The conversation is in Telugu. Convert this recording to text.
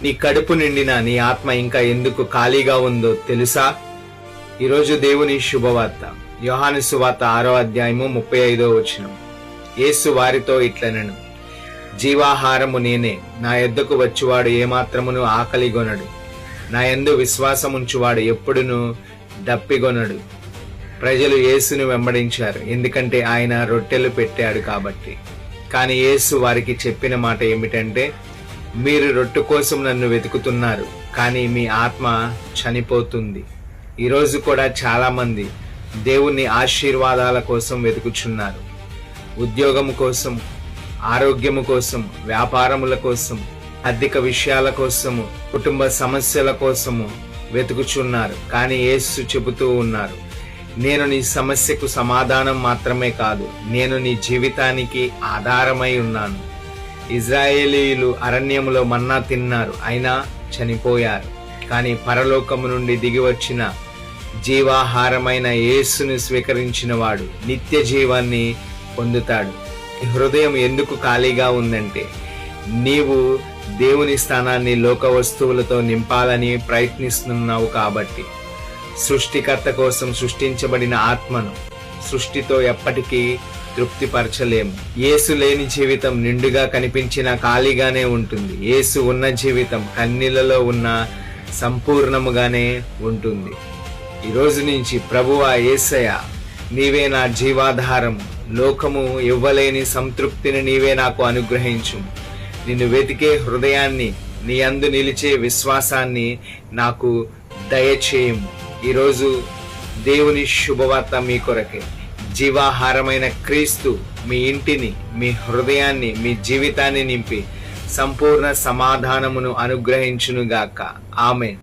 నీ కడుపు నిండిన నీ ఆత్మ ఇంకా ఎందుకు ఖాళీగా ఉందో తెలుసా? ఈరోజు దేవుని శుభవార్త. యోహాను సువార్త 6వ అధ్యాయము 35వ వచనం. యేసు వారితో ఇట్లనెను, జీవాహారము నేనే. నా యొద్దకు వచ్చువాడు ఏమాత్రమును ఆకలిగొనడు. నా యందు విశ్వాసముంచువాడు ఎప్పుడును దప్పిగొనడు. ప్రజలు యేసును వెంబడించారు, ఎందుకంటే ఆయన రొట్టెలు పెట్టాడు కాబట్టి. కానీ యేసు వారికి చెప్పిన మాట ఏమిటంటే, మీరు రొట్టె కోసం నన్ను వెతుకుతున్నారు, కానీ మీ ఆత్మ చనిపోతుంది. ఈరోజు కూడా చాలా మంది దేవుని ఆశీర్వాదాల కోసం వెతుకుచున్నారు. ఉద్యోగము కోసం, ఆరోగ్యము కోసం, వ్యాపారముల కోసం, ఆర్థిక విషయాల కోసము, కుటుంబ సమస్యల కోసము వెతుకుచున్నారు. కానీ యేసు చెబుతూ ఉన్నారు, నేను నీ సమస్యకు సమాధానం మాత్రమే కాదు, నేను నీ జీవితానికి ఆధారమై ఉన్నాను. ఇజ్రాయేలీయులు అరణ్యములో మన్నా తిన్నారు, అయినా చనిపోయారు. కానీ పరలోకము నుండి దిగి వచ్చిన జీవాహారమైన యేసును స్వీకరించిన వాడు నిత్య జీవాన్ని పొందుతాడు. హృదయం ఎందుకు ఖాళీగా ఉందంటే, నీవు దేవుని స్థానాన్ని లోక వస్తువులతో నింపాలని ప్రయత్నిస్తున్నావు కాబట్టి. సృష్టికర్త కోసం సృష్టించబడిన ఆత్మను సృష్టితో ఎప్పటికీ తృప్తిపరచలేము. యేసు లేని జీవితం నిండుగా కనిపించినా ఖాళీగానే ఉంటుంది. యేసు ఉన్న జీవితం కన్నీళ్లలో ఉన్న సంపూర్ణముగానే ఉంటుంది. ఈ రోజు నుంచి ప్రభువా యేసయ్య, నీవే నా జీవాధారం. లోకము ఇవ్వలేని సంతృప్తిని నీవే నాకు అనుగ్రహించు. నిన్ను వెతికే హృదయాన్ని, నీ యందు నిలిచే విశ్వాసాన్ని నాకు దయచేయము. ఈరోజు దేవుని శుభవార్త మీ కొరకే. జీవాహారమైన క్రీస్తు మీ ఇంటిని, మీ హృదయాన్ని, మీ జీవితాన్ని నింపి సంపూర్ణ సమాధానమును అనుగ్రహించునుగాక. ఆమేన్.